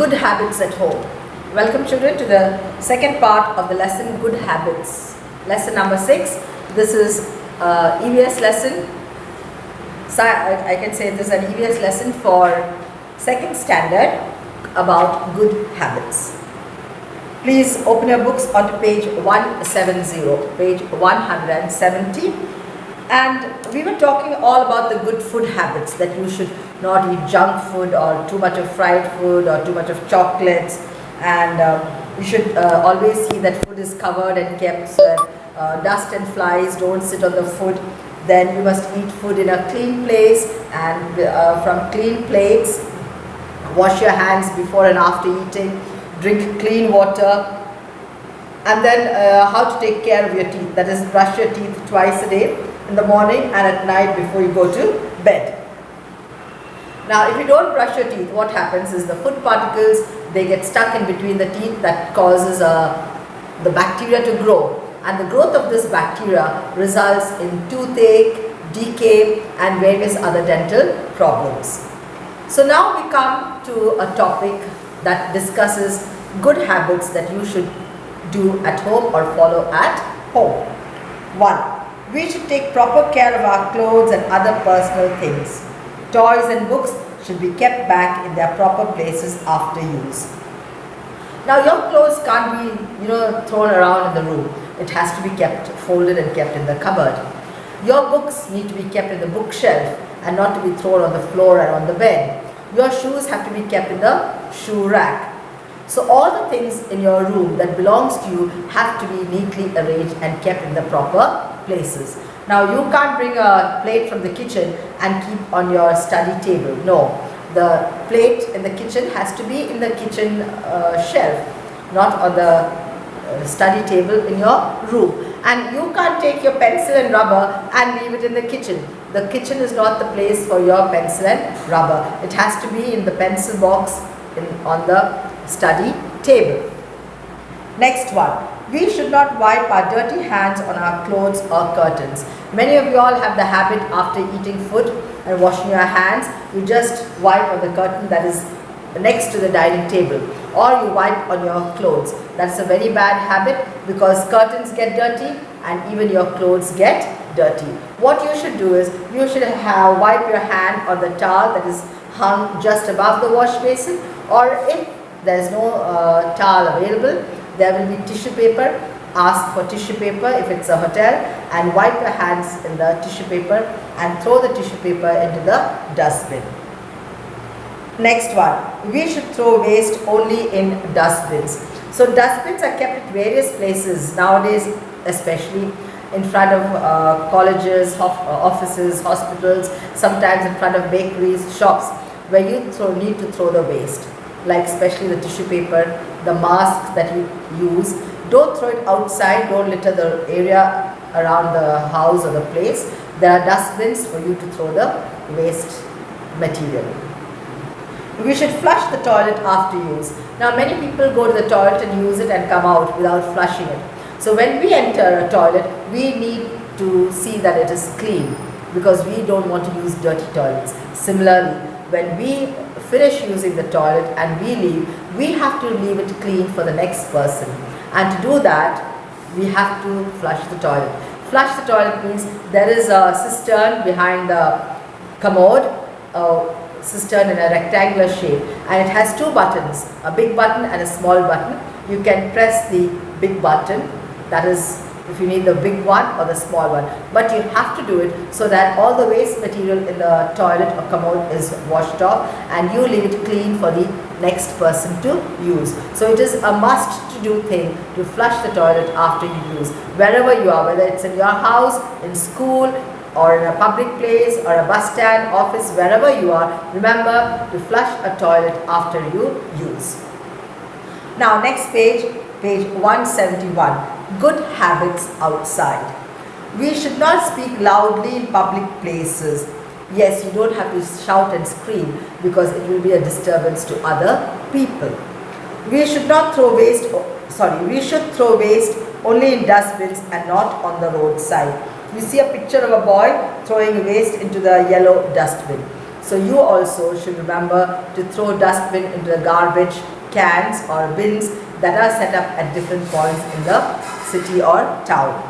Good habits at home. Welcome children to the second part of the lesson Good Habits. Lesson number 6. This is EVS lesson. So I can say this is an EVS lesson for second standard about good habits. Please open your books onto page 170, page 170. And we were talking all about the good food habits, that you should not eat junk food or too much of fried food or too much of chocolates, and you should always see that food is covered and kept so that dust and flies don't sit on the food. Then you must eat food in a clean place and from clean plates. Wash your hands before and after eating. Drink clean water. And then how to take care of your teeth, that is brush your teeth twice a day, in the morning and at night before you go to bed. Now if you don't brush your teeth, what happens is the food particles, they get stuck in between the teeth, that causes the bacteria to grow, and the growth of this bacteria results in toothache, decay and various other dental problems. So now we come to a topic that discusses good habits that you should do at home or follow at home. 1. We should take proper care of our clothes and other personal things. Toys and books should be kept back in their proper places after use. Now your clothes can't be, thrown around in the room. It has to be kept folded and kept in the cupboard. Your books need to be kept in the bookshelf and not to be thrown on the floor and on the bed. Your shoes have to be kept in the shoe rack. So all the things in your room that belongs to you have to be neatly arranged and kept in the proper places. Now you can't bring a plate from the kitchen and keep on your study table. No, the plate in the kitchen has to be in the kitchen shelf, not on the study table in your room. And you can't take your pencil and rubber and leave it in the kitchen. The kitchen is not the place for your pencil and rubber. It has to be in the pencil box on the study table. Next one. We should not wipe our dirty hands on our clothes or curtains. Many of you all have the habit after eating food and washing your hands, you just wipe on the curtain that is next to the dining table, or you wipe on your clothes. That's a very bad habit because curtains get dirty and even your clothes get dirty. What you should do is you should wipe your hand on the towel that is hung just above the wash basin, or if there is no towel available, there will be tissue paper. Ask for tissue paper if it's a hotel and wipe your hands in the tissue paper and throw the tissue paper into the dustbin. Next one, we should throw waste only in dustbins. So dustbins are kept at various places nowadays, especially in front of colleges, offices, hospitals, sometimes in front of bakeries, shops, where you need to throw the waste, like especially the tissue paper, the mask that you use. Don't throw it outside, don't litter the area around the house or the place. There are dustbins for you to throw the waste material. We should flush the toilet after use. Now many people go to the toilet and use it and come out without flushing it. So when we enter a toilet, we need to see that it is clean because we don't want to use dirty toilets. Similarly, when we finish using the toilet and we leave, we have to leave it clean for the next person. And to do that, we have to flush the toilet. Flush the toilet means there is a cistern behind the commode, a cistern in a rectangular shape, and it has two buttons, a big button and a small button. You can press the big button, that is if you need the big one or the small one, but you have to do it so that all the waste material in the toilet or commode is washed off and you leave it clean for the next person to use. So it is a must to do thing to flush the toilet after you use, wherever you are, whether it's in your house, in school, or in a public place, or a bus stand, office, wherever you are. Remember to flush a toilet after you use. Now next page, page 171. Good habits outside. We should not speak loudly in public places. Yes, you don't have to shout and scream because it will be a disturbance to other people. We should not throw waste, we should throw waste only in dustbins and not on the roadside. You see a picture of a boy throwing waste into the yellow dustbin. So you also should remember to throw dustbin into the garbage cans or bins that are set up at different points in the city or town.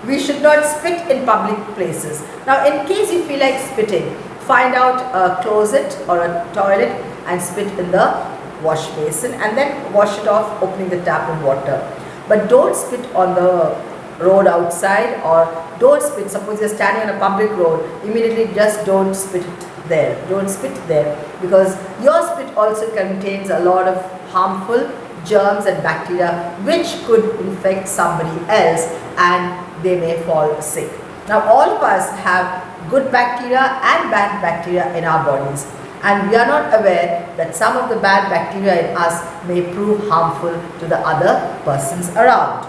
We should not spit in public places. Now, in case you feel like spitting, find out a closet or a toilet and spit in the wash basin and then wash it off, opening the tap with water. But don't spit on the road outside, or don't spit, suppose you're standing on a public road, immediately just don't spit there. Don't spit there, because your spit also contains a lot of harmful germs and bacteria which could infect somebody else and they may fall sick. Now, all of us have good bacteria and bad bacteria in our bodies, and we are not aware that some of the bad bacteria in us may prove harmful to the other persons around.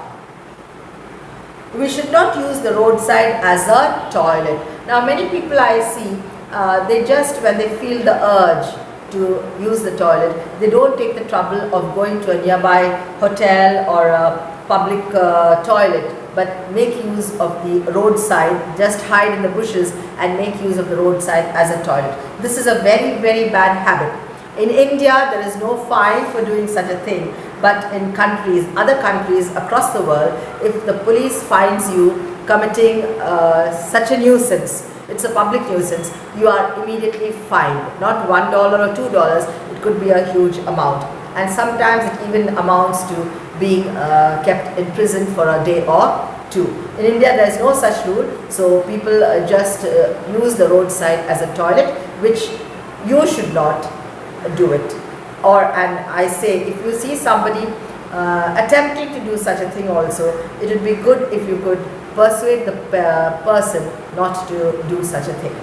We should not use the roadside as a toilet. Now, many people I see, they just, when they feel the urge to use the toilet, they don't take the trouble of going to a nearby hotel or a public toilet, but make use of the roadside, just hide in the bushes and make use of the roadside as a toilet. This is a very, very bad habit. In India, there is no fine for doing such a thing, but in countries, other countries across the world, if the police finds you committing such a nuisance, it's a public nuisance, you are immediately fined. Not $1 or $2, it could be a huge amount. And sometimes it even amounts to being kept in prison for a day or two. In India, there is no such rule, so people just use the roadside as a toilet, which you should not do it. And I say, if you see somebody attempting to do such a thing also, it would be good if you could persuade the person not to do such a thing.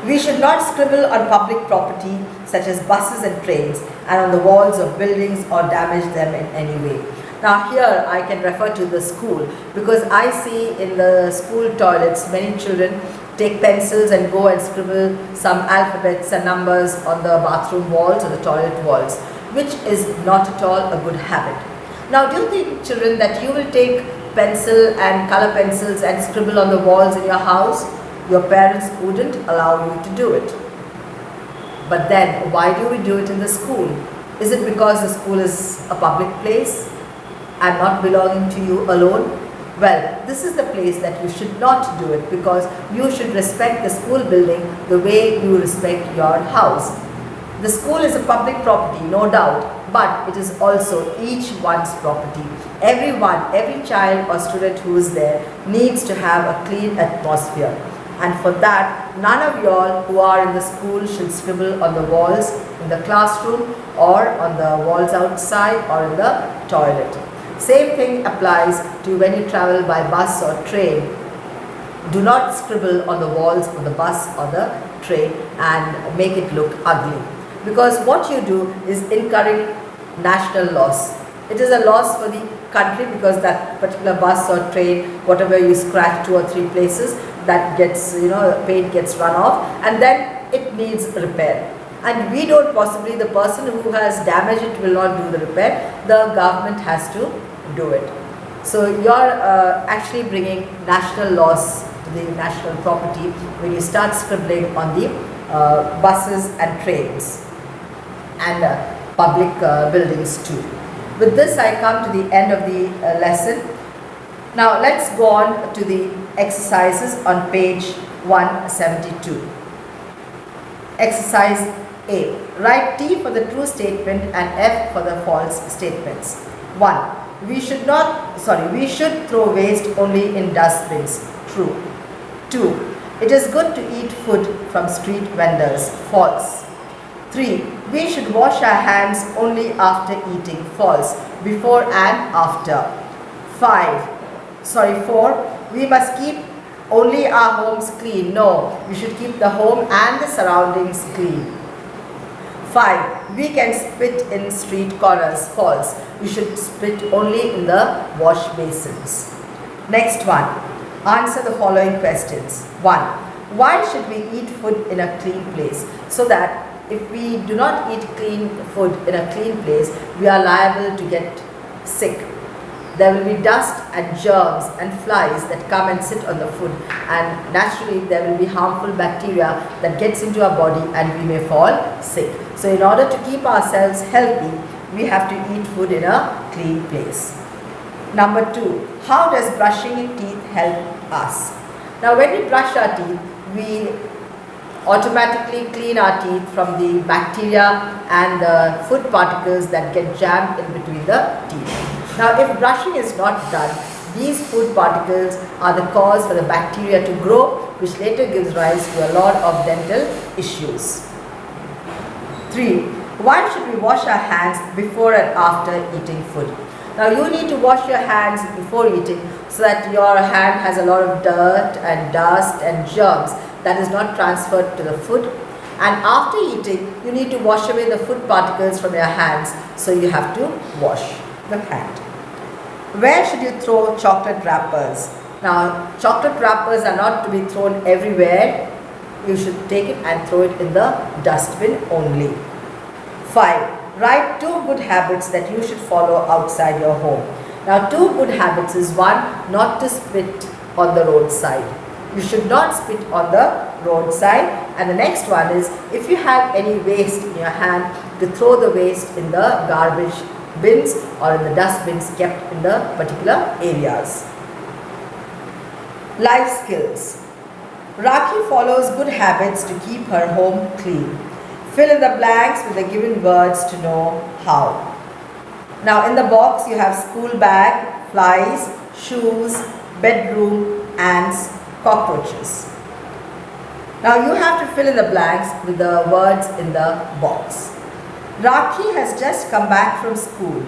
We should not scribble on public property such as buses and trains and on the walls of buildings or damage them in any way. Now, here I can refer to the school, because I see in the school toilets many children take pencils and go and scribble some alphabets and numbers on the bathroom walls or the toilet walls, which is not at all a good habit. Now, do you think, children, that you will take pencil and color pencils and scribble on the walls in your house? Your parents wouldn't allow you to do it. But then, why do we do it in the school? Is it because the school is a public place and not belonging to you alone? Well, this is the place that you should not do it, because you should respect the school building the way you respect your house. The school is a public property, no doubt, but it is also each one's property. Everyone, every child or student who is there needs to have a clean atmosphere. And for that, none of y'all who are in the school should scribble on the walls in the classroom or on the walls outside or in the toilet. Same thing applies to when you travel by bus or train. Do not scribble on the walls of the bus or the train and make it look ugly, because what you do is incurring national loss. It is a loss for the country, because that particular bus or train, whatever you scratch 2 or 3 places, that gets, paint gets run off, and then it needs repair. And we don't possibly, the person who has damaged it will not do the repair, the government has to do it. So you're actually bringing national loss to the national property when you start scribbling on the buses and trains and public buildings too. With this, I come to the end of the lesson. Now let's go on to the exercises on page 172. Exercise A. Write T for the true statement and F for the false statements. 1. We should throw waste only in dustbins. True. 2. It is good to eat food from street vendors. False. 3. We should wash our hands only after eating. False. Before and after. 4. We must keep only our homes clean. No, we should keep the home and the surroundings clean. 5. We can spit in street corners. False. We should spit only in the wash basins. Next one. Answer the following questions. 1. Why should we eat food in a clean place? So that if we do not eat clean food in a clean place, we are liable to get sick. there will be dust and germs and flies that come and sit on the food, and naturally there will be harmful bacteria that gets into our body and we may fall sick. So in order to keep ourselves healthy, we have to eat food in a clean place. Number 2, how does brushing teeth help us? Now when we brush our teeth, we automatically clean our teeth from the bacteria and the food particles that get jammed in between the teeth. Now if brushing is not done, these food particles are the cause for the bacteria to grow, which later gives rise to a lot of dental issues. 3. Why should we wash our hands before and after eating food? Now you need to wash your hands before eating so that your hand has a lot of dirt and dust and germs that is not transferred to the food. And after eating, you need to wash away the food particles from your hands, so you have to wash the hand. Where should you throw chocolate wrappers? Now chocolate wrappers are not to be thrown everywhere. You should take it and throw it in the dustbin only. 5. Write 2 good habits that you should follow outside your home. Now 2 good habits is 1, not to spit on the roadside. You should not spit on the roadside. And the next one is, if you have any waste in your hand, to throw the waste in the garbage bins or in the dustbins kept in the particular areas. Life skills. Rakhi follows good habits to keep her home clean. Fill in the blanks with the given words to know how. Now in the box you have school bag, flies, shoes, bedroom, ants, cockroaches. Now you have to fill in the blanks with the words in the box. Rakhi has just come back from school.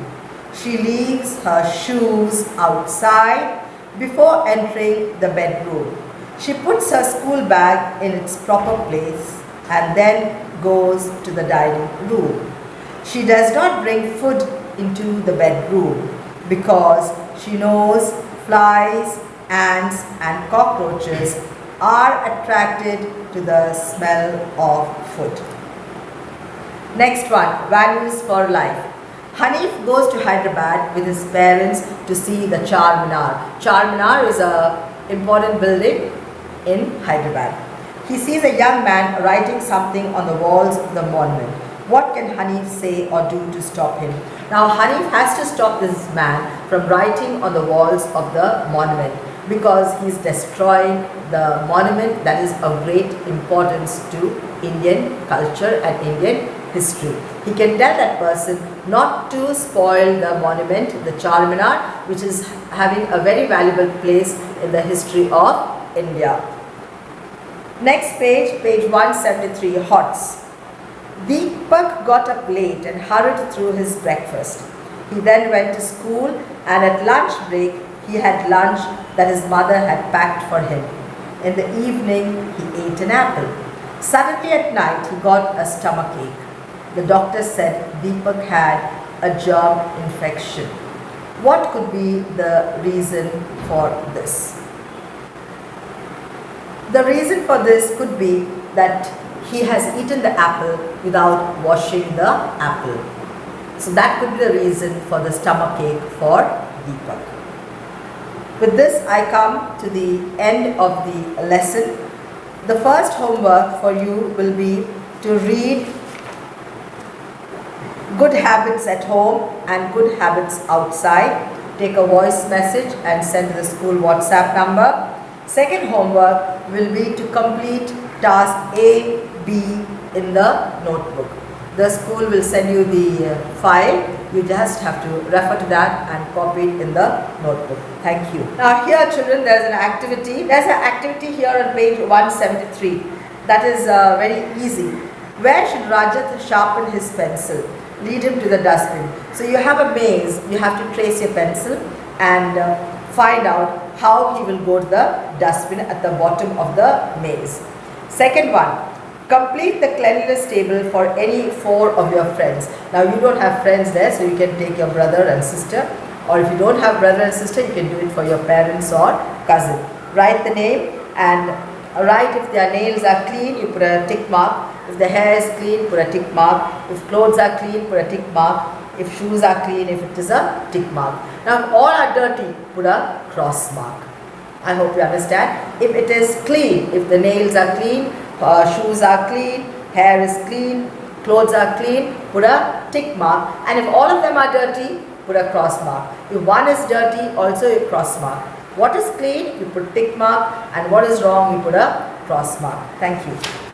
She leaves her shoes outside before entering the bedroom. She puts her school bag in its proper place and then goes to the dining room. She does not bring food into the bedroom because she knows flies, ants and cockroaches are attracted to the smell of food. Next one, values for life. Hanif goes to Hyderabad with his parents to see the Charminar. Charminar is an important building in Hyderabad. He sees a young man writing something on the walls of the monument. What can Hanif say or do to stop him? Now Hanif has to stop this man from writing on the walls of the monument because he is destroying the monument that is of great importance to Indian culture and Indian history. He can tell that person not to spoil the monument, the Charminar, which is having a very valuable place in the history of India. Next page, page 173, HOTS. Deepak got up late and hurried through his breakfast. He then went to school, and at lunch break he had lunch that his mother had packed for him. In the evening he ate an apple. Suddenly at night he got a stomachache. The doctor said Deepak had a germ infection. What could be the reason for this? The reason for this could be that he has eaten the apple without washing the apple. So that could be the reason for the stomachache for Deepak. With this I come to the end of the lesson. The first homework for you will be to read good habits at home and good habits outside. Take a voice message and send to the school WhatsApp number. Second homework will be to complete task A, B in the notebook. The school will send you the file. You just have to refer to that and copy it in the notebook. Thank you. Now here children, there is an activity. There is an activity here on page 173. That is very easy. Where should Rajat sharpen his pencil? Lead him to the dustbin. So you have a maze. You have to trace your pencil and find out how he will go to the dustbin at the bottom of the maze. Second one, complete the cleanliness table for any 4 of your friends. Now you don't have friends there, so you can take your brother and sister, or if you don't have brother and sister, you can do it for your parents or cousin. Write the name and write if their nails are clean, you put a tick mark. If the hair is clean, put a tick mark. If clothes are clean, put a tick mark. If shoes are clean, if it is a tick mark. Now if all are dirty, put a cross mark. I hope you understand. If it is clean, if the nails are clean, shoes are clean, hair is clean, clothes are clean, put a tick mark. And if all of them are dirty, put a cross mark. If one is dirty, also a cross mark. What is clean, you put tick mark, and what is wrong, you put a cross mark. Thank you.